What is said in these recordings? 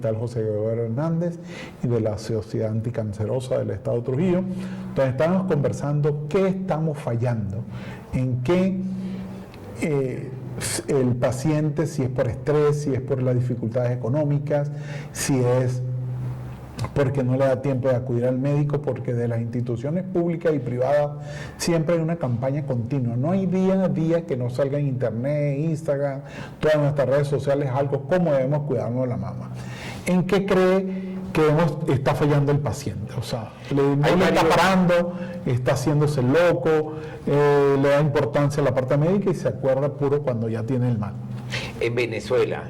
Hospital José Gregorio Hernández y de la Sociedad Anticancerosa del Estado de Trujillo, donde estamos conversando qué estamos fallando, en qué el paciente, si es por estrés, si es por las dificultades económicas, si es porque no le da tiempo de acudir al médico, porque de las instituciones públicas y privadas siempre hay una campaña continua. No hay día a día que no salga en internet, Instagram, todas nuestras redes sociales, algo cómo debemos cuidarnos de la mama. ¿En qué cree que está fallando el paciente? O sea, no le está parando, está haciéndose loco, le da importancia a la parte médica y se acuerda puro cuando ya tiene el mal. En Venezuela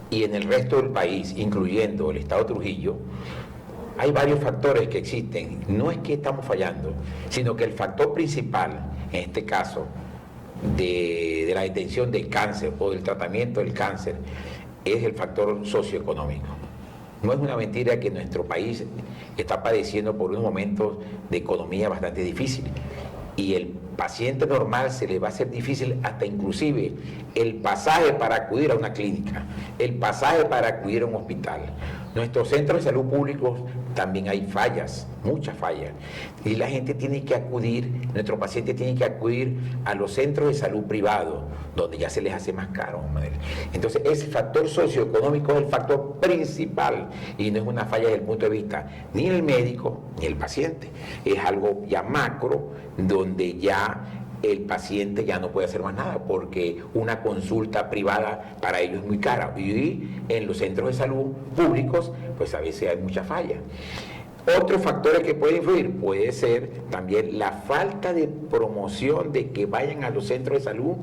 y en el resto del país, incluyendo el estado de Trujillo, hay varios factores que existen. No es que estamos fallando, sino que el factor principal, en este caso, de la detención del cáncer o del tratamiento del cáncer, es el factor socioeconómico. No es una mentira que nuestro país está padeciendo por unos momentos de economía bastante difíciles. Y el paciente normal se le va a hacer difícil hasta inclusive el pasaje para acudir a una clínica, el pasaje para acudir a un hospital. Nuestros centros de salud públicos también hay fallas, muchas fallas. Y la gente tiene que acudir, nuestro paciente tiene que acudir a los centros de salud privados, donde ya se les hace más caro. Entonces, ese factor socioeconómico es el factor principal y no es una falla desde el punto de vista ni el médico ni el paciente. Es algo ya macro, donde ya el paciente ya no puede hacer más nada porque una consulta privada para ellos es muy cara y en los centros de salud públicos pues a veces hay mucha falla. Otros factores que pueden influir puede ser también la falta de promoción de que vayan a los centros de salud,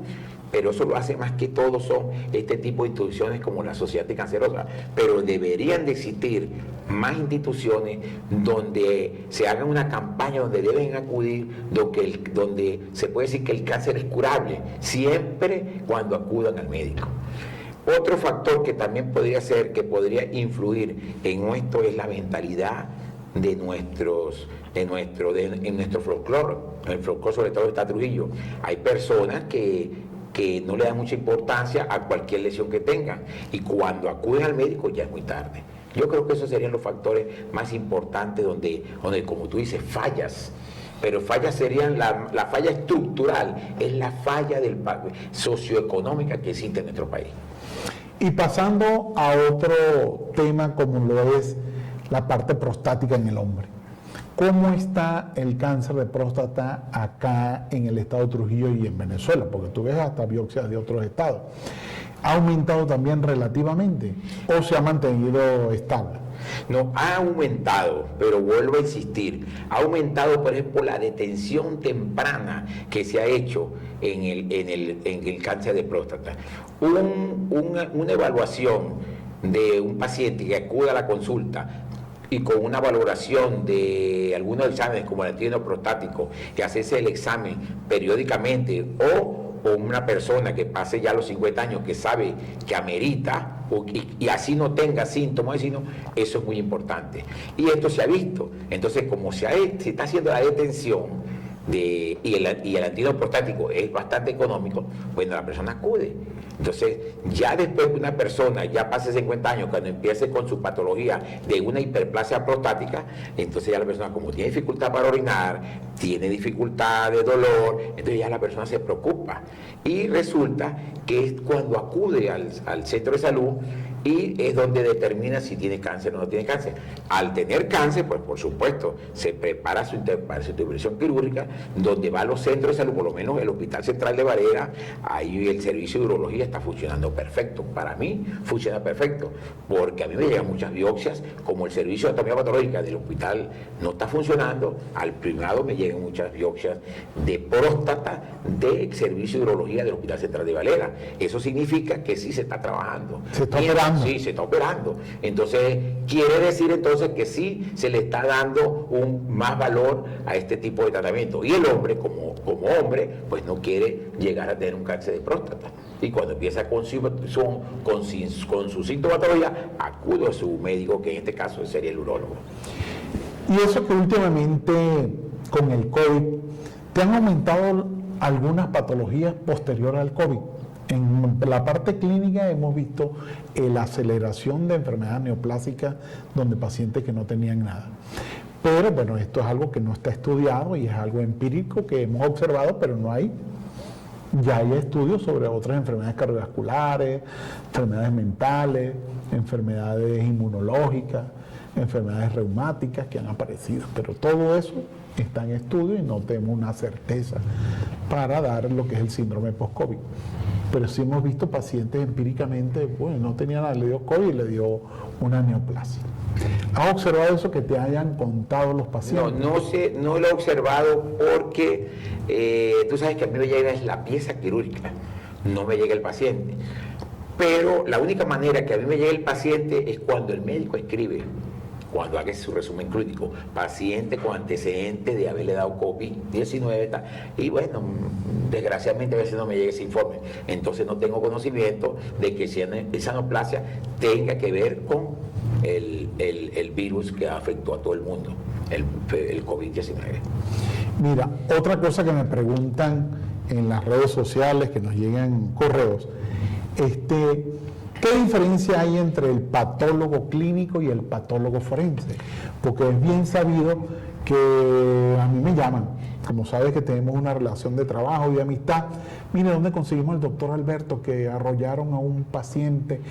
pero eso lo hace más que todo son este tipo de instituciones como la Sociedad Anticancerosa, pero deberían de existir más instituciones donde se haga una campaña donde deben acudir, donde se puede decir que el cáncer es curable, siempre cuando acudan al médico. Otro factor que también podría ser, que podría influir en esto es la mentalidad en nuestro folclore. En el folclore sobre todo está Trujillo. Hay personas que no le dan mucha importancia a cualquier lesión que tengan y cuando acuden al médico ya es muy tarde. Yo creo que esos serían los factores más importantes donde como tú dices, fallas, pero fallas serían la falla estructural, es la falla socioeconómica que existe en nuestro país. Y pasando a otro tema como lo es la parte prostática en el hombre. ¿Cómo está el cáncer de próstata acá en el estado de Trujillo y en Venezuela? Porque tú ves hasta biopsias de otros estados. ¿Ha aumentado también relativamente o se ha mantenido estable? No, ha aumentado, pero vuelvo a insistir, ha aumentado, por ejemplo, la detención temprana que se ha hecho en el cáncer de próstata. Una evaluación de un paciente que acude a la consulta y con una valoración de algunos exámenes como el antígeno prostático, que hacerse el examen periódicamente o una persona que pase ya los 50 años que sabe que amerita y así no tenga síntomas, sino eso es muy importante. Y esto se ha visto. Entonces, como se está haciendo la detención y el antígeno prostático es bastante económico, bueno, la persona acude. Entonces, ya después que una persona ya pase 50 años, cuando empiece con su patología de una hiperplasia prostática, entonces ya la persona, como tiene dificultad para orinar, tiene dificultad de dolor, entonces ya la persona se preocupa. Y resulta que es cuando acude al centro de salud y es donde determina si tiene cáncer o no tiene cáncer. Al tener cáncer, pues por supuesto, se prepara su intervención quirúrgica, donde va a los centros de salud, por lo menos el Hospital Central de Varela, ahí el servicio de urología está funcionando perfecto. Para mí funciona perfecto, porque a mí me llegan muchas biopsias, como el servicio de anatomía patológica del hospital no está funcionando, al privado me llegan muchas biopsias de próstata del servicio de urología del Hospital Central de Varela. Eso significa que sí se está trabajando. Se está operando. Sí, se está operando. Entonces, quiere decir entonces que sí se le está dando más valor a este tipo de tratamiento. Y el hombre, como hombre, pues no quiere llegar a tener un cáncer de próstata. Y cuando empieza con su sintomatología, acude a su médico, que en este caso sería el urólogo. Y eso que últimamente con el COVID, ¿te han aumentado algunas patologías posteriores al COVID? En la parte clínica hemos visto la aceleración de enfermedades neoplásicas donde pacientes que no tenían nada. Pero bueno, esto es algo que no está estudiado y es algo empírico que hemos observado, pero no hay. Ya hay estudios sobre otras enfermedades cardiovasculares, enfermedades mentales, enfermedades inmunológicas, enfermedades reumáticas que han aparecido. Pero todo eso está en estudio y no tenemos una certeza para dar lo que es el síndrome post-COVID. Pero sí hemos visto pacientes empíricamente, bueno, no tenía nada, le dio COVID y le dio una neoplasia. ¿Has observado eso que te hayan contado los pacientes? No lo he observado porque tú sabes que a mí me llega es la pieza quirúrgica, no me llega el paciente. Pero la única manera que a mí me llegue el paciente es cuando el médico escribe, cuando haga su resumen clínico, paciente con antecedentes de haberle dado COVID-19, y bueno, desgraciadamente a veces no me llega ese informe. Entonces no tengo conocimiento de que esa neoplasia tenga que ver con el virus que afectó a todo el mundo, el COVID-19. Mira, otra cosa que me preguntan en las redes sociales, que nos llegan correos, ¿qué diferencia hay entre el patólogo clínico y el patólogo forense? Porque es bien sabido que a mí me llaman, como sabes que tenemos una relación de trabajo y de amistad. Mire, ¿dónde conseguimos el doctor Alberto que arrollaron a un paciente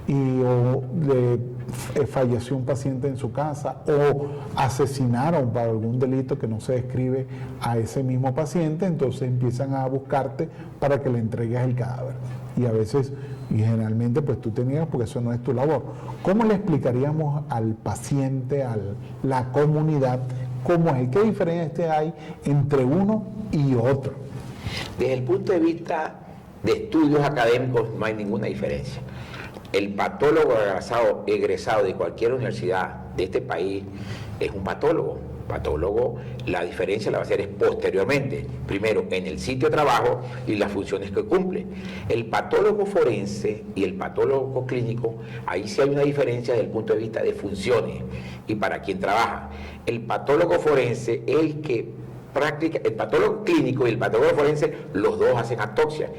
y falleció un paciente en su casa o asesinaron por algún delito que no se describe a ese mismo paciente? Entonces empiezan a buscarte para que le entregues el cadáver. Y a veces, y generalmente, pues tú te niegas porque eso no es tu labor. ¿Cómo le explicaríamos al paciente, a la comunidad, cómo es? ¿Qué diferencia hay entre uno y otro? Desde el punto de vista de estudios académicos no hay ninguna diferencia. El patólogo egresado de cualquier universidad de este país es un patólogo. La diferencia la va a hacer es posteriormente, primero en el sitio de trabajo y las funciones que cumple. El patólogo forense y el patólogo clínico, ahí sí hay una diferencia desde el punto de vista de funciones y para quién trabaja. El patólogo forense es el que practica, el patólogo clínico y el patólogo forense, los dos hacen autopsia.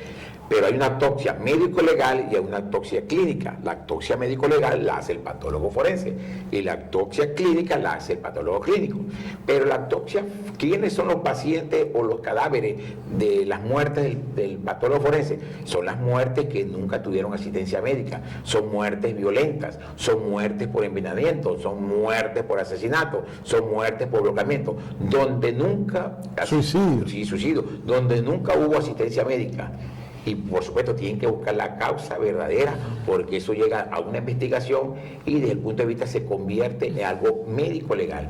Pero hay una autopsia médico-legal y hay una autopsia clínica. La autopsia médico-legal la hace el patólogo forense y la autopsia clínica la hace el patólogo clínico. Pero la autopsia, ¿quiénes son los pacientes o los cadáveres de las muertes del patólogo forense? Son las muertes que nunca tuvieron asistencia médica, son muertes violentas, son muertes por envenenamiento, son muertes por asesinato, son muertes por bloqueamiento, donde nunca... Suicidio. Sí, suicidio, donde nunca hubo asistencia médica. Y por supuesto tienen que buscar la causa verdadera porque eso llega a una investigación y desde el punto de vista se convierte en algo médico legal.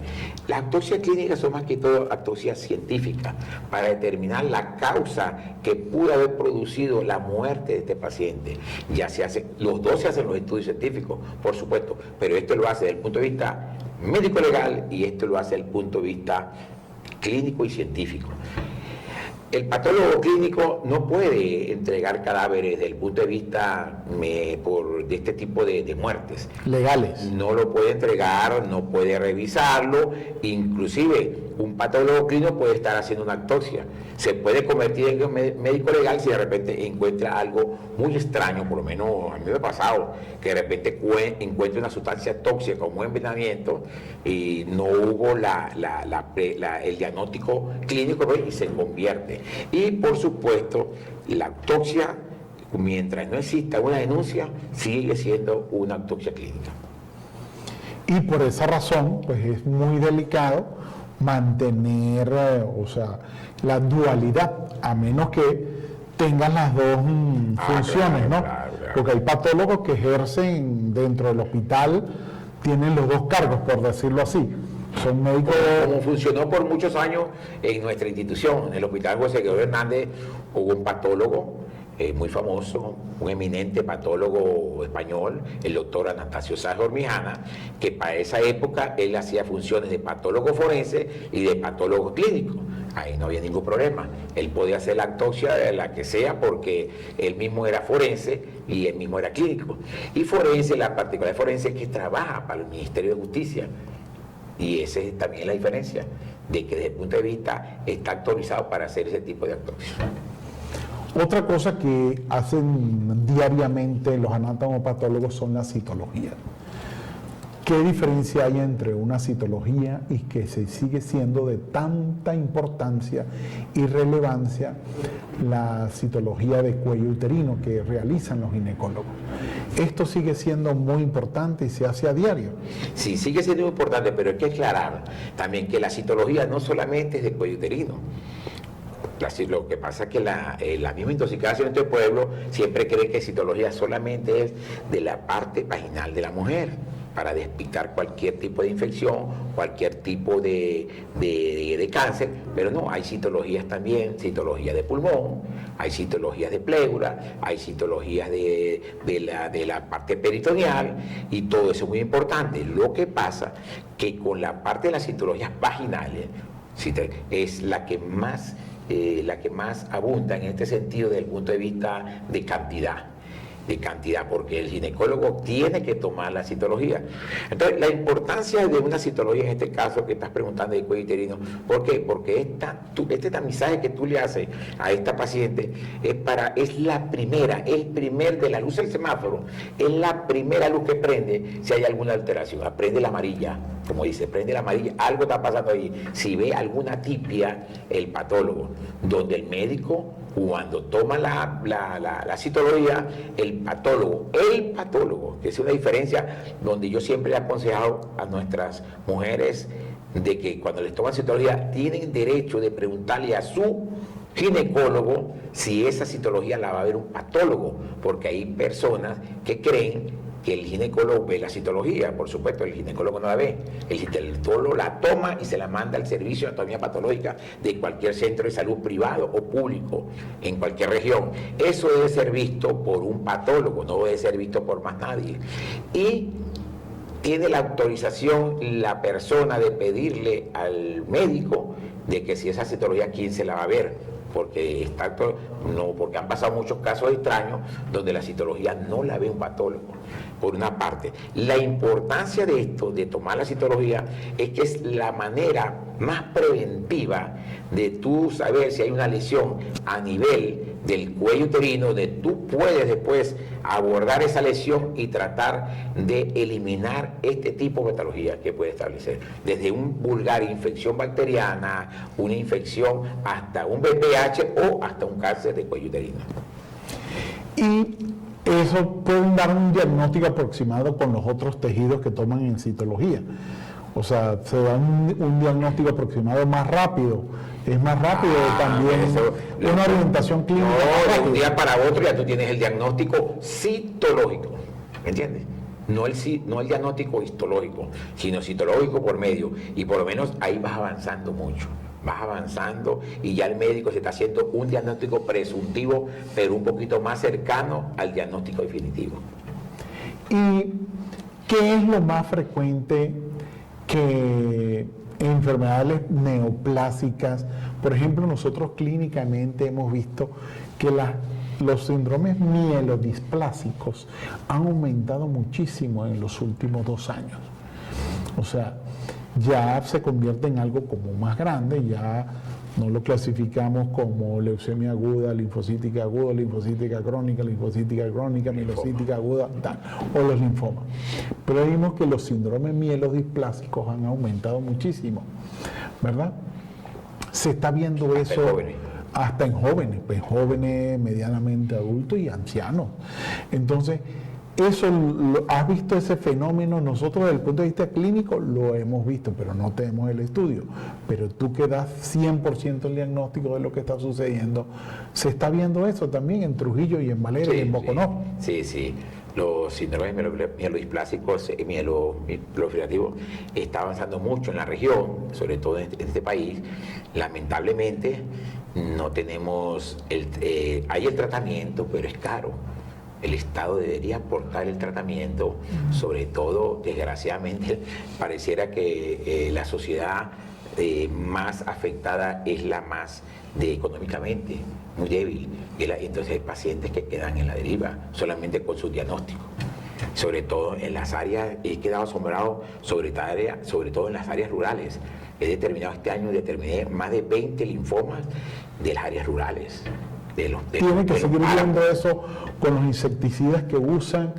Las autopsias clínicas son más que todo autopsias científicas para determinar la causa que pudo haber producido la muerte de este paciente. Ya se hace, los dos se hacen los estudios científicos, por supuesto, pero esto lo hace desde el punto de vista médico legal y esto lo hace desde el punto de vista clínico y científico. El patólogo clínico no puede entregar cadáveres desde el punto de vista de este tipo de muertes. Legales. No lo puede entregar, no puede revisarlo, inclusive un patólogo clínico puede estar haciendo una autopsia. Se puede convertir en médico legal si de repente encuentra algo muy extraño, por lo menos a mí me ha pasado, que de repente encuentra una sustancia tóxica como un envenenamiento y no hubo el diagnóstico clínico y se convierte. Y por supuesto, la autopsia, mientras no exista una denuncia, sigue siendo una autopsia clínica. Y por esa razón, pues es muy delicado mantener, la dualidad, a menos que tengan las dos funciones, claro, ¿no? Claro. Porque hay patólogos que ejercen dentro del hospital, tienen los dos cargos, por decirlo así. Son médicos... Como funcionó por muchos años en nuestra institución, en el Hospital José Gregorio Hernández, hubo un patólogo muy famoso, un eminente patólogo español, el doctor Anastasio Sáenz Hormijana, que para esa época él hacía funciones de patólogo forense y de patólogo clínico. Ahí no había ningún problema. Él podía hacer la autopsia de la que sea porque él mismo era forense y él mismo era clínico. Y forense, la particularidad de forense es que trabaja para el Ministerio de Justicia. Y esa es también la diferencia, de que desde el punto de vista está autorizado para hacer ese tipo de autopsia. Otra cosa que hacen diariamente los anatomopatólogos son las citologías. ¿Qué diferencia hay entre una citología y que se sigue siendo de tanta importancia y relevancia la citología de cuello uterino que realizan los ginecólogos? Esto sigue siendo muy importante y se hace a diario. Sí, sigue siendo muy importante, pero hay que aclarar también que la citología no solamente es de cuello uterino. Lo que pasa es que la misma intoxicación de este pueblo siempre cree que citología solamente es de la parte vaginal de la mujer, para despicar cualquier tipo de infección, cualquier tipo de cáncer, pero no, hay citologías también, citología de pulmón, hay citologías de pleura, hay citologías de la parte peritoneal, y todo eso es muy importante. Lo que pasa que con la parte de las citologías vaginales, es la que más abunda en este sentido desde el punto de vista de cantidad, porque el ginecólogo tiene que tomar la citología. Entonces, la importancia de una citología en este caso que estás preguntando de cuello uterino, ¿por qué? Porque este tamizaje que tú le haces a esta paciente es la primera, el primer de la luz del semáforo, es la primera luz que prende si hay alguna alteración. Prende la amarilla, como dice, prende la amarilla, algo está pasando ahí. Si ve alguna tipia, el patólogo, donde el médico, cuando toma la citología, el patólogo, que es una diferencia donde yo siempre he aconsejado a nuestras mujeres de que cuando les toman citología tienen derecho de preguntarle a su ginecólogo si esa citología la va a ver un patólogo, porque hay personas que creen que el ginecólogo ve la citología. Por supuesto, el ginecólogo no la ve, el ginecólogo la toma y se la manda al servicio de anatomía patológica de cualquier centro de salud privado o público en cualquier región. Eso debe ser visto por un patólogo, no debe ser visto por más nadie. Y tiene la autorización la persona de pedirle al médico de que si esa citología, ¿quién se la va a ver? Porque han pasado muchos casos extraños donde la citología no la ve un patólogo. Por una parte, la importancia de esto, de tomar la citología, es que es la manera más preventiva de tú saber si hay una lesión a nivel del cuello uterino, de tú puedes después abordar esa lesión y tratar de eliminar este tipo de patología que puede establecer, desde un vulgar infección bacteriana, una infección, hasta un BPH o hasta un cáncer de cuello uterino. Y eso pueden dar un diagnóstico aproximado con los otros tejidos que toman en citología. O sea, se da un diagnóstico aproximado más rápido. Es más rápido también, una orientación clínica. No, de un día para otro ya tú tienes el diagnóstico citológico, ¿me entiendes? No el diagnóstico histológico, sino citológico por medio. Y por lo menos ahí vas avanzando mucho. Vas avanzando y ya el médico se está haciendo un diagnóstico presuntivo, pero un poquito más cercano al diagnóstico definitivo. ¿Y qué es lo más frecuente que enfermedades neoplásicas? Por ejemplo, nosotros clínicamente hemos visto que los síndromes mielodisplásicos han aumentado muchísimo en los últimos 2 años. O sea, ya se convierte en algo como más grande, ya no lo clasificamos como leucemia aguda, linfocítica crónica, mielocítica aguda, tal, o los linfomas. Pero vimos que los síndromes mielodisplásicos han aumentado muchísimo, ¿verdad? Se está viendo eso hasta en jóvenes, medianamente adultos y ancianos. Entonces, ¿has visto ese fenómeno? Nosotros desde el punto de vista clínico lo hemos visto, pero no tenemos el estudio. Pero tú que das 100% el diagnóstico de lo que está sucediendo, ¿se está viendo eso también en Trujillo y en Valera y en Boconó? Sí. Los síndromes mielodisplásicos, mieloproliferativos, está avanzando mucho en la región, sobre todo en este país. Lamentablemente, no tenemos hay el tratamiento, pero es caro. El Estado debería aportar el tratamiento, sobre todo, desgraciadamente, pareciera que la sociedad más afectada es la más económicamente muy débil. Entonces hay pacientes que quedan en la deriva solamente con su diagnóstico. Sobre todo en las áreas, he quedado asombrado, sobre todo en las áreas rurales. Este año determiné más de 20 linfomas de las áreas rurales. Tiene que seguir viendo eso con los insecticidas que usan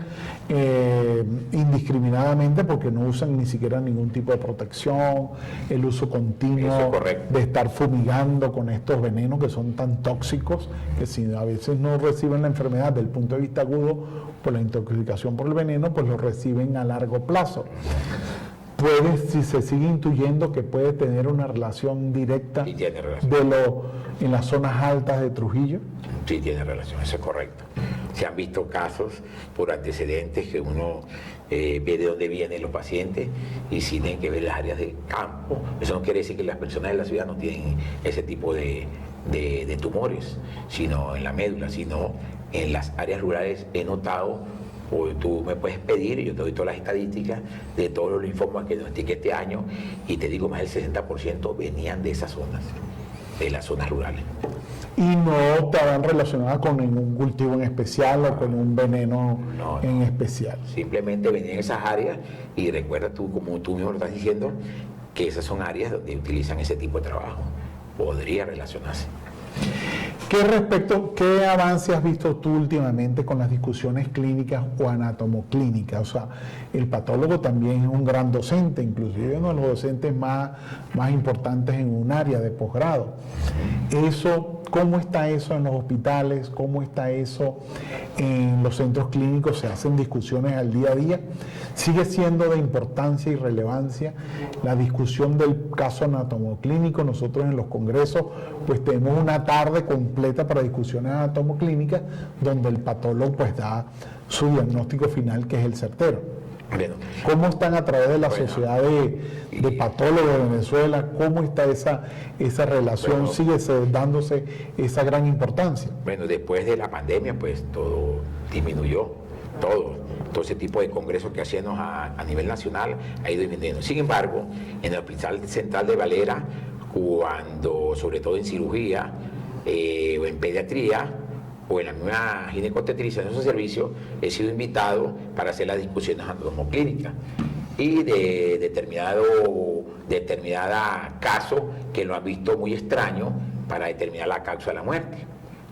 indiscriminadamente, porque no usan ni siquiera ningún tipo de protección, el uso continuo de estar fumigando con estos venenos que son tan tóxicos que si a veces no reciben la enfermedad desde el punto de vista agudo por la intoxicación por el veneno, pues lo reciben a largo plazo. Si se sigue intuyendo que puede tener una relación directa en las zonas altas de Trujillo. Sí, tiene relación, eso es correcto. Se han visto casos por antecedentes que uno ve de dónde vienen los pacientes y si tienen que ver las áreas de campo. Eso no quiere decir que las personas de la ciudad no tienen ese tipo de tumores, sino en la médula, sino en las áreas rurales he notado. O tú me puedes pedir, y yo te doy todas las estadísticas de todos los linfomas que diagnostiqué este año, y te digo, más del 60% venían de esas zonas, de las zonas rurales. ¿Y no estaban relacionadas con ningún cultivo en especial o con un veneno en especial? Simplemente venían en esas áreas, y recuerda tú, como tú mismo lo estás diciendo, que esas son áreas donde utilizan ese tipo de trabajo. Podría relacionarse. ¿Qué avance has visto tú últimamente con las discusiones clínicas o anatomoclínicas? O sea, el patólogo también es un gran docente, inclusive uno de los docentes más importantes en un área de posgrado. ¿Cómo está eso en los hospitales? ¿Cómo está eso en los centros clínicos? ¿Se hacen discusiones al día a día? ¿Sigue siendo de importancia y relevancia la discusión del caso anatomoclínico? Nosotros en los congresos pues tenemos una tarde completa para discusiones anatomoclínicas donde el patólogo pues da su diagnóstico final, que es el certero. Bueno, ¿cómo están a través de la Sociedad de Patólogos de Venezuela? ¿Cómo está esa relación? ¿Sigue dándose esa gran importancia? Bueno, después de la pandemia, pues todo disminuyó, todo ese tipo de congresos que hacíamos a nivel nacional ha ido disminuyendo. Sin embargo, en el Hospital Central de Valera, cuando, sobre todo en cirugía o en pediatría, o en la misma ginecobstetricia, en esos servicios, he sido invitado para hacer las discusiones anatomoclínicas y de determinada caso que lo han visto muy extraño para determinar la causa de la muerte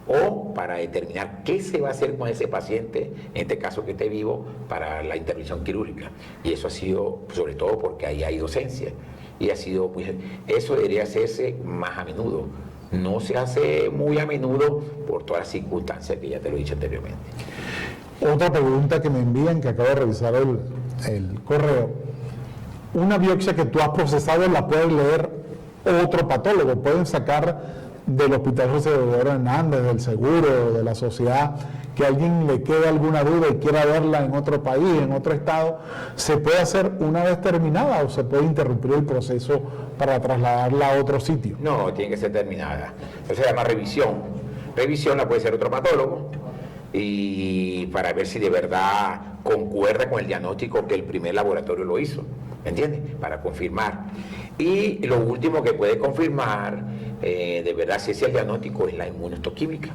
o para determinar qué se va a hacer con ese paciente, en este caso que esté vivo, para la intervención quirúrgica. Y eso ha sido, sobre todo porque ahí hay docencia, y ha sido, eso debería hacerse más a menudo. No se hace muy a menudo por todas las circunstancias que ya te lo he dicho anteriormente. Otra pregunta que me envían, que acabo de revisar el correo. Una biopsia que tú has procesado la puede leer otro patólogo. Pueden sacar del Hospital José Deodoro Hernández, del Seguro, de la sociedad, que a alguien le quede alguna duda y quiera verla en otro país, en otro estado. ¿Se puede hacer una vez terminada o se puede interrumpir el proceso para trasladarla a otro sitio? No, tiene que ser terminada. Eso se llama revisión. Revisión la puede hacer otro patólogo y para ver si de verdad concuerda con el diagnóstico que el primer laboratorio lo hizo, ¿me entiendes? Para confirmar. Y lo último que puede confirmar de verdad si ese es el diagnóstico es la inmunohistoquímica.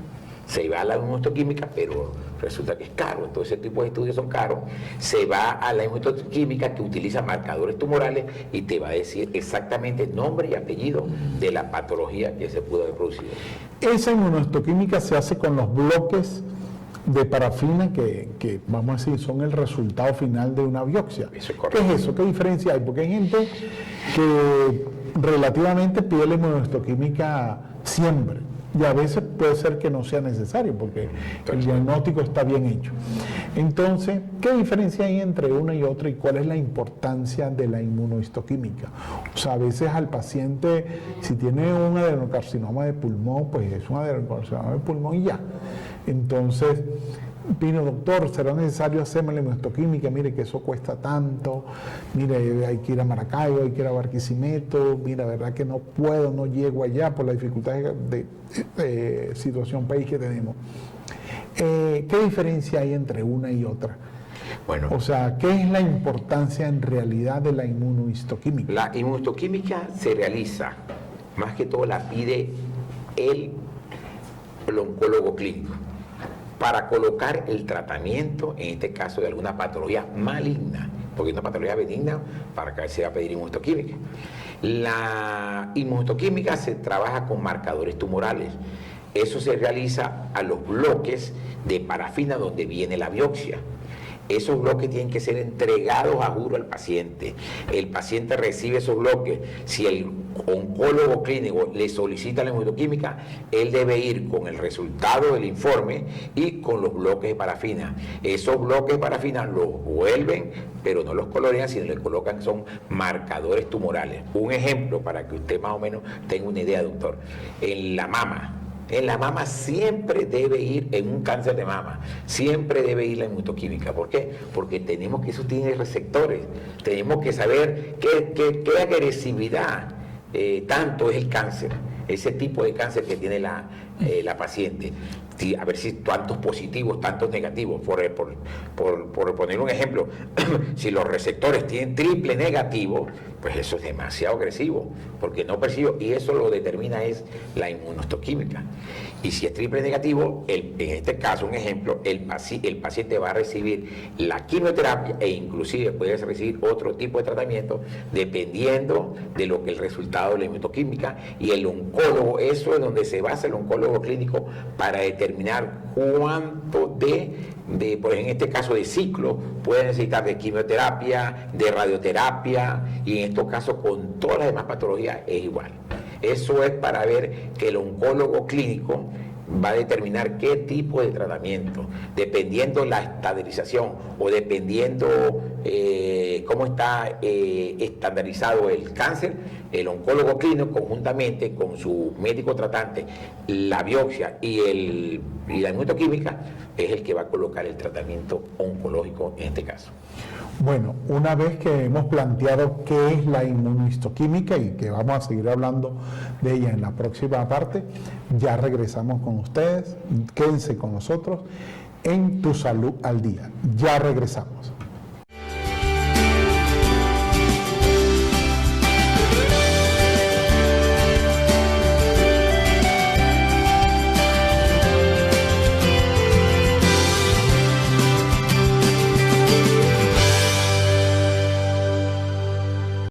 Se va a la inmunohistoquímica, pero resulta que es caro, todo ese tipo de estudios son caros. Se va a la inmunohistoquímica que utiliza marcadores tumorales y te va a decir exactamente nombre y apellido de la patología que se pudo haber producido. Esa inmunohistoquímica se hace con los bloques de parafina que vamos a decir son el resultado final de una biopsia. Eso es correcto. ¿Qué es eso? ¿Qué diferencia hay? Porque hay gente que relativamente pide la inmunohistoquímica siempre. Y a veces puede ser que no sea necesario porque el diagnóstico está bien hecho. Entonces, ¿qué diferencia hay entre una y otra y cuál es la importancia de la inmunohistoquímica? O sea, a veces al paciente, si tiene un adenocarcinoma de pulmón, pues es un adenocarcinoma de pulmón y ya. Entonces, vino, doctor, ¿será necesario hacerme la inmunohistoquímica? Mire que eso cuesta tanto, mire, hay que ir a Maracaibo, hay que ir a Barquisimeto, mira, verdad que no puedo, no llego allá por la dificultad de situación país que tenemos. ¿Qué diferencia hay entre una y otra? Bueno, o sea, ¿qué es la importancia en realidad de la inmunohistoquímica? La inmunohistoquímica se realiza, más que todo la pide el oncólogo clínico, para colocar el tratamiento, en este caso de alguna patología maligna, porque una patología benigna, para que se va a pedir inmunohistoquímica. La inmunohistoquímica se trabaja con marcadores tumorales. Eso se realiza a los bloques de parafina donde viene la biopsia. Esos bloques tienen que ser entregados a juro al paciente. El paciente recibe esos bloques. Si el oncólogo clínico le solicita la inmunoquímica, él debe ir con el resultado del informe y con los bloques de parafina. Esos bloques de parafina los vuelven, pero no los colorean, sino le colocan, son marcadores tumorales. Un ejemplo para que usted más o menos tenga una idea, doctor. En la mama siempre debe ir, en un cáncer de mama, siempre debe ir la inmunoquímica. ¿Por qué? Porque tenemos que, eso tiene receptores, tenemos que saber qué agresividad tanto es el cáncer, ese tipo de cáncer que tiene la paciente. A ver si tantos positivos, tantos negativos. Por poner un ejemplo, si los receptores tienen triple negativo, pues eso es demasiado agresivo, porque no percibo, y eso lo determina es la inmunohistoquímica. Y si es triple negativo, en este caso, un ejemplo, el paciente va a recibir la quimioterapia e inclusive puede recibir otro tipo de tratamiento dependiendo de lo que el resultado de la inmunohistoquímica, y el oncólogo, eso es donde se basa el oncólogo clínico para determinar cuánto por en este caso de ciclo puede necesitar de quimioterapia, de radioterapia, y en estos casos con todas las demás patologías es igual. Eso es para ver que el oncólogo clínico va a determinar qué tipo de tratamiento, dependiendo la estandarización o dependiendo cómo está estandarizado el cáncer. El oncólogo clínico, conjuntamente con su médico tratante, la biopsia y la inmunoquímica, es el que va a colocar el tratamiento oncológico en este caso. Bueno, una vez que hemos planteado qué es la inmunohistoquímica y que vamos a seguir hablando de ella en la próxima parte, ya regresamos con ustedes. Quédense con nosotros en Tu Salud al Día. Ya regresamos.